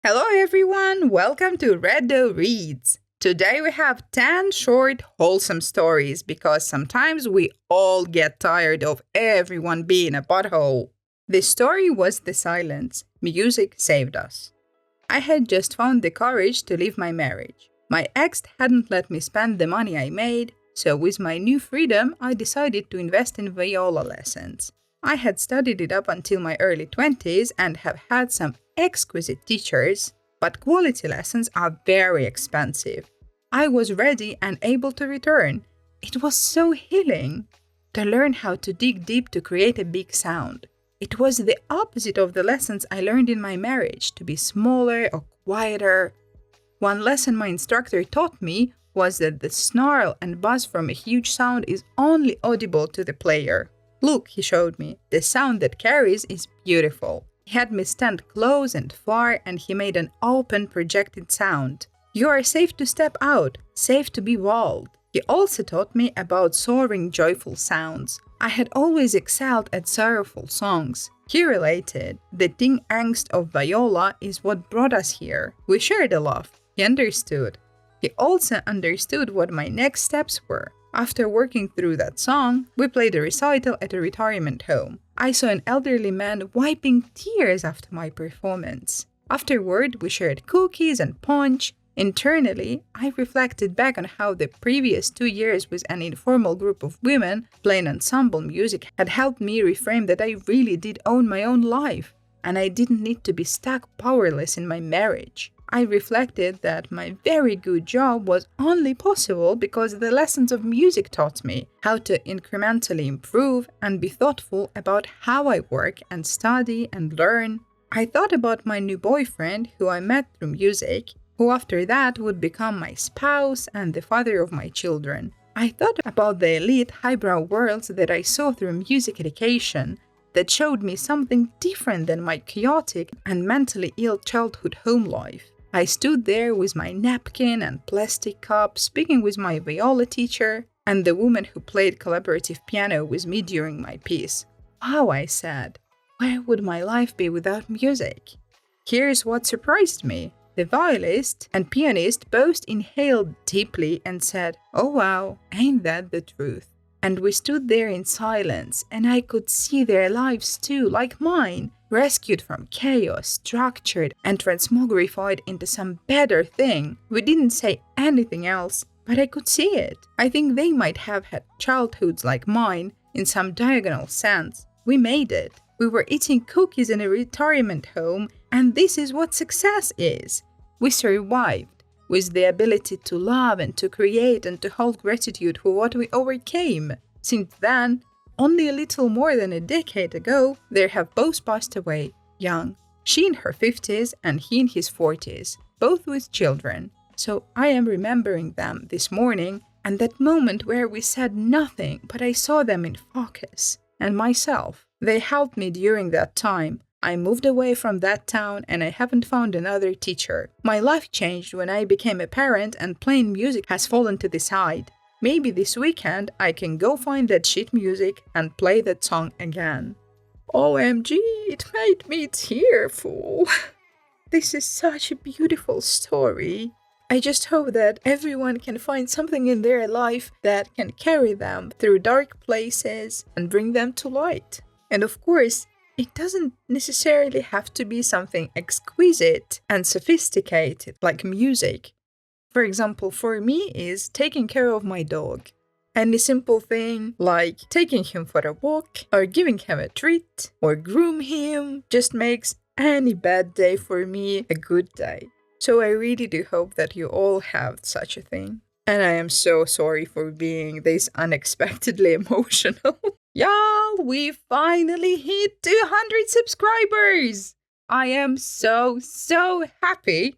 Hello everyone, welcome to Reddo Reads. Today we have 10 short, wholesome stories because sometimes we all get tired of everyone being a butthole. The story was The Silence. Music saved us. I had just found the courage to leave my marriage. My ex hadn't let me spend the money I made, so with my new freedom, I decided to invest in viola lessons. I had studied it up until my early 20s and have had some exquisite teachers, but quality lessons are very expensive. I was ready and able to return. It was so healing to learn how to dig deep to create a big sound. It was the opposite of the lessons I learned in my marriage, to be smaller or quieter. One lesson my instructor taught me was that the snarl and buzz from a huge sound is only audible to the player. Look, he showed me, the sound that carries is beautiful. He had me stand close and far, and he made an open, projected sound. You are safe to step out, safe to be bold. He also taught me about soaring, joyful sounds. I had always excelled at sorrowful songs. He related, the teen angst of viola is what brought us here. We shared a laugh. He understood. He also understood what my next steps were. After working through that song, we played a recital at a retirement home. I saw an elderly man wiping tears after my performance. Afterward, we shared cookies and punch. Internally, I reflected back on how the previous 2 years with an informal group of women playing ensemble music had helped me reframe that I really did own my own life, and I didn't need to be stuck powerless in my marriage. I reflected that my very good job was only possible because the lessons of music taught me how to incrementally improve and be thoughtful about how I work and study and learn. I thought about my new boyfriend, who I met through music, who after that would become my spouse and the father of my children. I thought about the elite highbrow worlds that I saw through music education that showed me something different than my chaotic and mentally ill childhood home life. I stood there with my napkin and plastic cup, speaking with my viola teacher and the woman who played collaborative piano with me during my piece. Wow, I said, where would my life be without music? Here's what surprised me. The violist and pianist both inhaled deeply and said, "Oh wow, ain't that the truth?" And we stood there in silence, and I could see their lives too, like mine, rescued from chaos, structured, and transmogrified into some better thing. We didn't say anything else, but I could see it. I think they might have had childhoods like mine, in some diagonal sense. We made it. We were eating cookies in a retirement home, and this is what success is. We survived, with the ability to love and to create and to hold gratitude for what we overcame. Since then, only a little more than a decade ago, they have both passed away, young. She in her 50s and he in his 40s, both with children. So I am remembering them this morning and that moment where we said nothing, but I saw them in focus. And myself. They helped me during that time. I moved away from that town and I haven't found another teacher. My life changed when I became a parent and playing music has fallen to the side. Maybe this weekend I can go find that shit music and play that song again. OMG, it made me tearful. This is such a beautiful story. I just hope that everyone can find something in their life that can carry them through dark places and bring them to light. And of course, it doesn't necessarily have to be something exquisite and sophisticated like music. For example, for me is taking care of my dog. Any simple thing like taking him for a walk or giving him a treat or groom him just makes any bad day for me a good day. So I really do hope that you all have such a thing. And I am so sorry for being this unexpectedly emotional. Y'all, we finally hit 200 subscribers! I am so happy.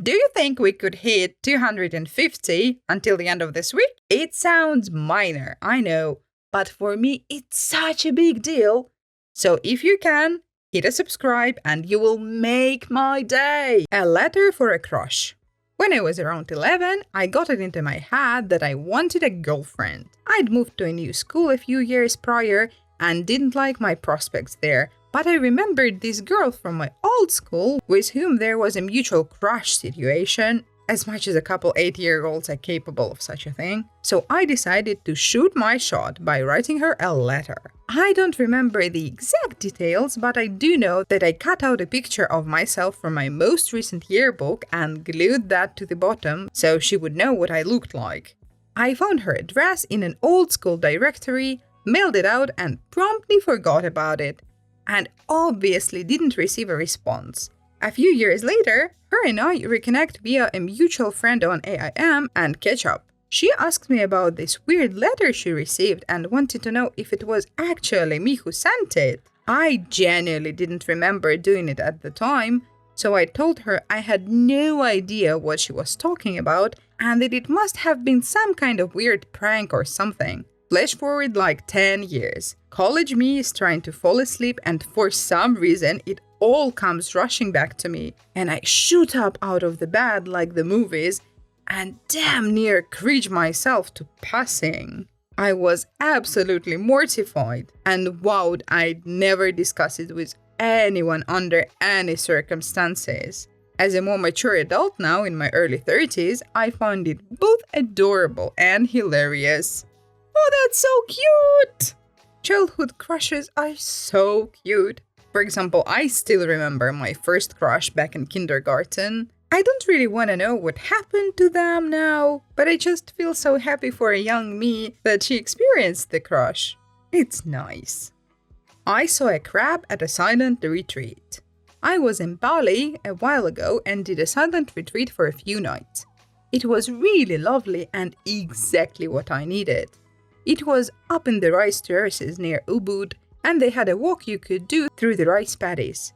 Do you think we could hit 250 until the end of this week? It sounds minor, I know, but for me it's such a big deal. So if you can, hit a subscribe and you will make my day. A letter for a crush. When I was around 11, I got it into my head that I wanted a girlfriend. I'd moved to a new school a few years prior and didn't like my prospects there, But I remembered this girl from my old school with whom there was a mutual crush situation, as much as a couple 8-year-olds are capable of such a thing. So I decided to shoot my shot by writing her a letter. I don't remember the exact details, but I do know that I cut out a picture of myself from my most recent yearbook and glued that to the bottom so she would know what I looked like. I found her address in an old school directory, mailed it out, and promptly forgot about it. And obviously didn't receive a response. A few years later, her and I reconnect via a mutual friend on AIM and catch up. She asked me about this weird letter she received and wanted to know if it was actually me who sent it. I genuinely didn't remember doing it at the time, so I told her I had no idea what she was talking about and that it must have been some kind of weird prank or something. Flash forward like 10 years. College me is trying to fall asleep and for some reason it all comes rushing back to me. And I shoot up out of the bed like the movies and damn near cringe myself to passing. I was absolutely mortified and vowed I'd never discuss it with anyone under any circumstances. As a more mature adult now in my early 30s, I found it both adorable and hilarious. Oh, that's so cute! Childhood crushes are so cute. For example, I still remember my first crush back in kindergarten. I don't really want to know what happened to them now, but I just feel so happy for a young me that she experienced the crush. It's nice. I saw a crab at a silent retreat. I was in Bali a while ago and did a silent retreat for a few nights. It was really lovely and exactly what I needed. It was up in the rice terraces near Ubud, and they had a walk you could do through the rice paddies.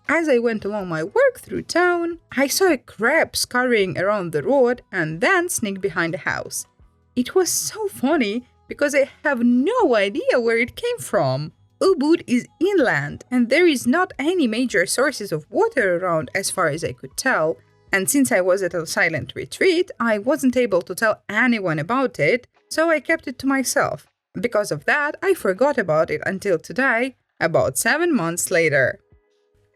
As I went along my work through town, I saw a crab scurrying around the road and then sneak behind a house. It was so funny because I have no idea where it came from. Ubud is inland and there is not any major sources of water around as far as I could tell. And since I was at a silent retreat, I wasn't able to tell anyone about it, so I kept it to myself. Because of that, I forgot about it until today, about 7 months later.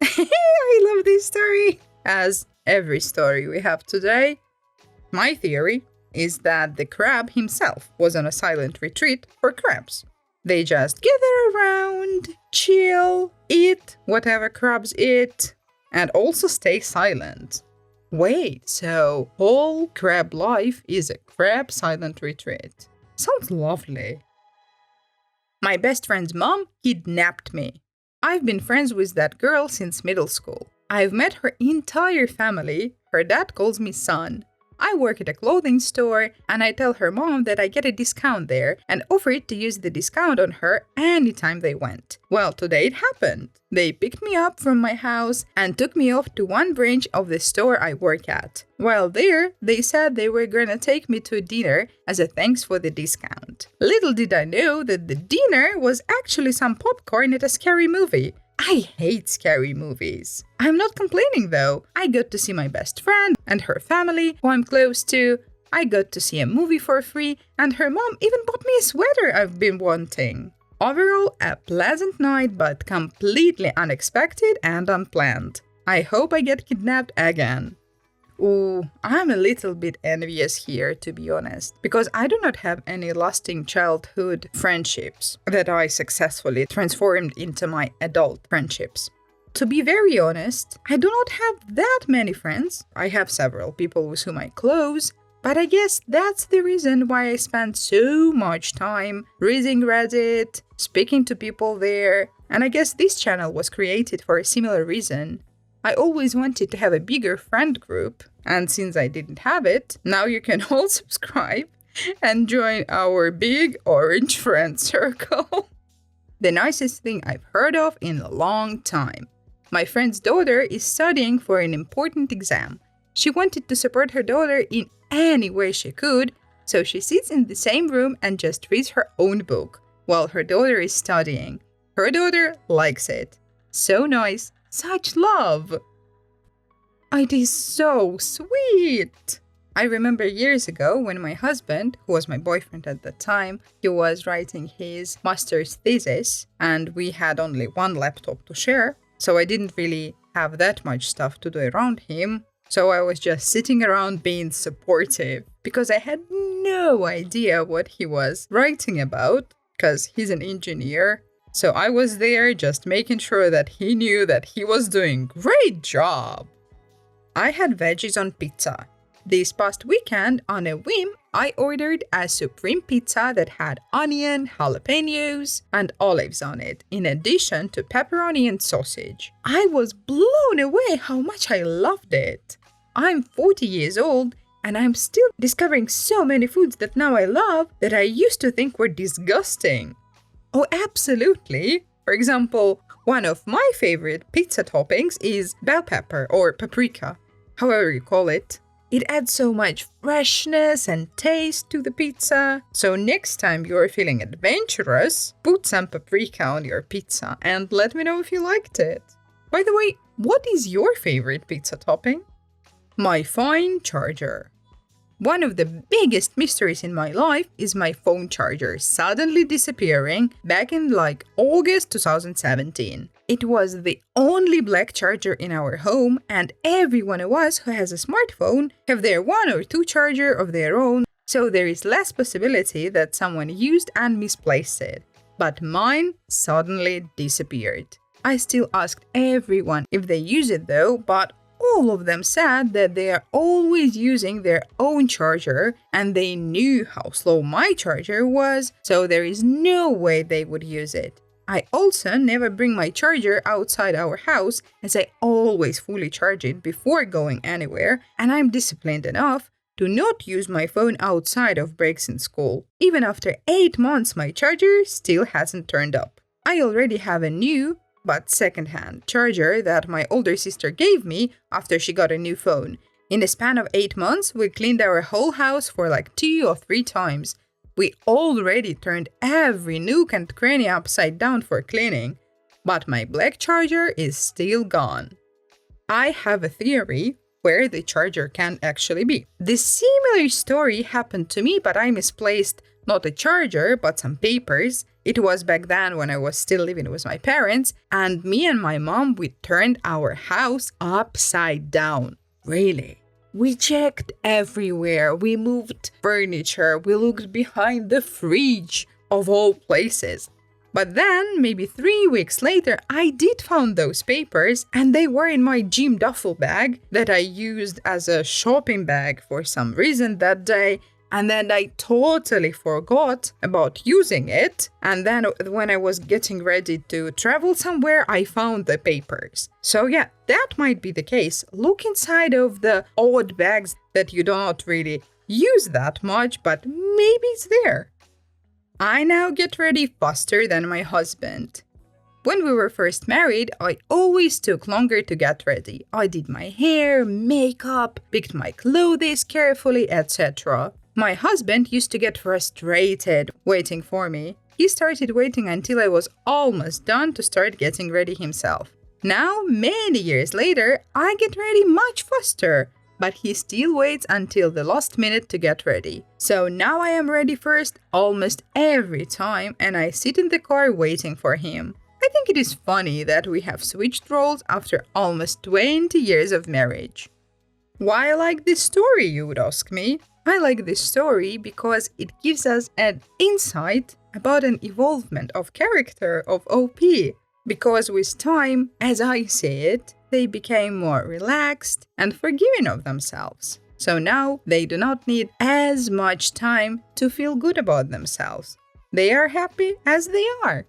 I love this story, as every story we have today. My theory is that the crab himself was on a silent retreat for crabs. They just gather around, chill, eat whatever crabs eat, and also stay silent. Wait, so whole crab life is a crab silent retreat. Sounds lovely. My best friend's mom kidnapped me. I've been friends with that girl since middle school. I've met her entire family. Her dad calls me son. I work at a clothing store and I tell her mom that I get a discount there and offer it to use the discount on her anytime they went. Well, today it happened. They picked me up from my house and took me off to one branch of the store I work at. While there, they said they were gonna take me to dinner as a thanks for the discount. Little did I know that the dinner was actually some popcorn at a scary movie. I hate scary movies. I'm not complaining though. I got to see my best friend and her family, who I'm close to. I got to see a movie for free, and her mom even bought me a sweater I've been wanting. Overall, a pleasant night, but completely unexpected and unplanned. I hope I get kidnapped again. Ooh, I'm a little bit envious here, to be honest, because I do not have any lasting childhood friendships that I successfully transformed into my adult friendships. To be very honest, I do not have that many friends. I have several people with whom I close, but I guess that's the reason why I spend so much time reading Reddit, speaking to people there, and I guess this channel was created for a similar reason. I always wanted to have a bigger friend group, and since I didn't have it, now you can all subscribe and join our big orange friend circle. The nicest thing I've heard of in a long time. My friend's daughter is studying for an important exam. She wanted to support her daughter in any way she could, so she sits in the same room and just reads her own book while her daughter is studying. Her daughter likes it. So nice. Such love! It is so sweet! I remember years ago when my husband, who was my boyfriend at the time, he was writing his master's thesis and we had only one laptop to share, so I didn't really have that much stuff to do around him. So I was just sitting around being supportive because I had no idea what he was writing about because he's an engineer. So I was there just making sure that he knew that he was doing a great job. I had veggies on pizza. This past weekend, on a whim, I ordered a supreme pizza that had onion, jalapenos, and olives on it, in addition to pepperoni and sausage. I was blown away how much I loved it. I'm 40 years old, and I'm still discovering so many foods that now I love that I used to think were disgusting. Oh, absolutely. For example, one of my favorite pizza toppings is bell pepper or paprika, however you call it. It adds so much freshness and taste to the pizza. So next time you're feeling adventurous, put some paprika on your pizza and let me know if you liked it. By the way, what is your favorite pizza topping? My phone charger. One of the biggest mysteries in my life is my phone charger suddenly disappearing back in August 2017. It was the only black charger in our home, and every one of us who has a smartphone have their one or two charger of their own, so there is less possibility that someone used and misplaced it. But mine suddenly disappeared. I still asked everyone if they use it though, but all of them said that they are always using their own charger and they knew how slow my charger was, so there is no way they would use it. I also never bring my charger outside our house as I always fully charge it before going anywhere, and I'm disciplined enough to not use my phone outside of breaks in school. Even after 8 months, my charger still hasn't turned up. I already have a new but second-hand charger that my older sister gave me after she got a new phone. In a span of 8 months, we cleaned our whole house for 2 or 3 times. We already turned every nook and cranny upside down for cleaning, but my black charger is still gone. I have a theory where the charger can actually be. This similar story happened to me, but I misplaced not a charger, but some papers. It was back then when I was still living with my parents, and me and my mom, we turned our house upside down. Really. We checked everywhere. We moved furniture. We looked behind the fridge, of all places. But then, maybe 3 weeks later, I did find those papers, and they were in my gym duffel bag that I used as a shopping bag for some reason that day. And then I totally forgot about using it. And then when I was getting ready to travel somewhere, I found the papers. So yeah, that might be the case. Look inside of the odd bags that you don't really use that much, but maybe it's there. I now get ready faster than my husband. When we were first married, I always took longer to get ready. I did my hair, makeup, picked my clothes carefully, etc. My husband used to get frustrated waiting for me. He started waiting until I was almost done to start getting ready himself. Now, many years later, I get ready much faster, but he still waits until the last minute to get ready. So now I am ready first almost every time, and I sit in the car waiting for him. I think it is funny that we have switched roles after almost 20 years of marriage. Why I like this story, you would ask me? I like this story because it gives us an insight about an evolvement of character of OP. Because with time, as I see it, they became more relaxed and forgiving of themselves. So now they do not need as much time to feel good about themselves. They are happy as they are.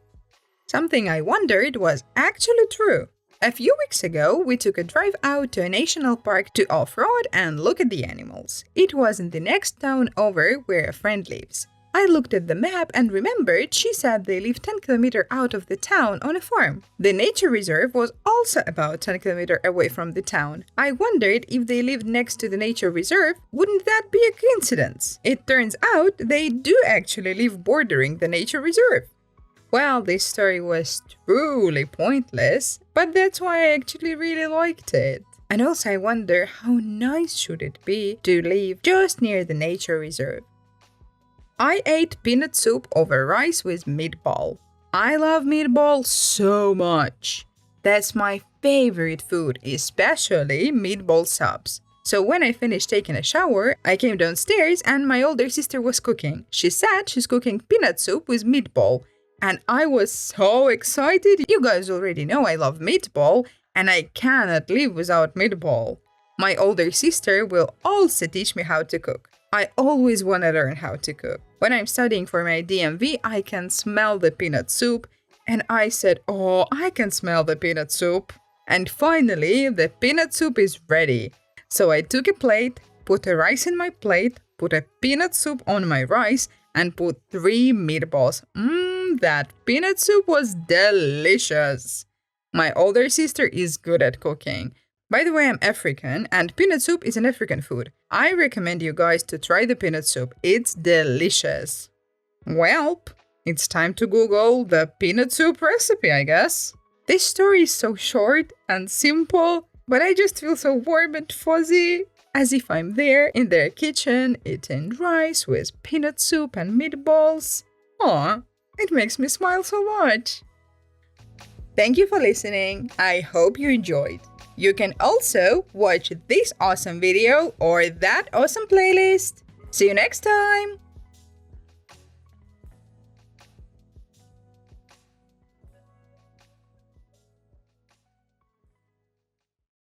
Something I wondered was actually true. A few weeks ago, we took a drive out to a national park to off-road and look at the animals. It was in the next town over where a friend lives. I looked at the map and remembered she said they live 10 kilometers out of the town on a farm. The nature reserve was also about 10 kilometers away from the town. I wondered if they lived next to the nature reserve, wouldn't that be a coincidence? It turns out they do actually live bordering the nature reserve. Well, this story was truly pointless, but that's why I actually really liked it. And also I wonder how nice should it be to live just near the nature reserve. I ate peanut soup over rice with meatball. I love meatballs so much. That's my favorite food, especially meatball subs. So when I finished taking a shower, I came downstairs and my older sister was cooking. She said she's cooking peanut soup with meatball. And I was so excited. You guys already know I love meatball and I cannot live without meatball. My older sister will also teach me how to cook. I always want to learn how to cook. When I'm studying for my DMV, I can smell the peanut soup. And I said, oh, I can smell the peanut soup. And finally, the peanut soup is ready. So I took a plate, put a rice in my plate, put a peanut soup on my rice, and put 3 meatballs. That peanut soup was delicious. My older sister is good at cooking. By the way, I'm African, and peanut soup is an African food. I recommend you guys to try the peanut soup. It's delicious. Welp, it's time to Google the peanut soup recipe, I guess. This story is so short and simple, but I just feel so warm and fuzzy, as if I'm there in their kitchen eating rice with peanut soup and meatballs. Aw, it makes me smile so much. Thank you for listening. I hope you enjoyed. You can also watch this awesome video or that awesome playlist. See you next time!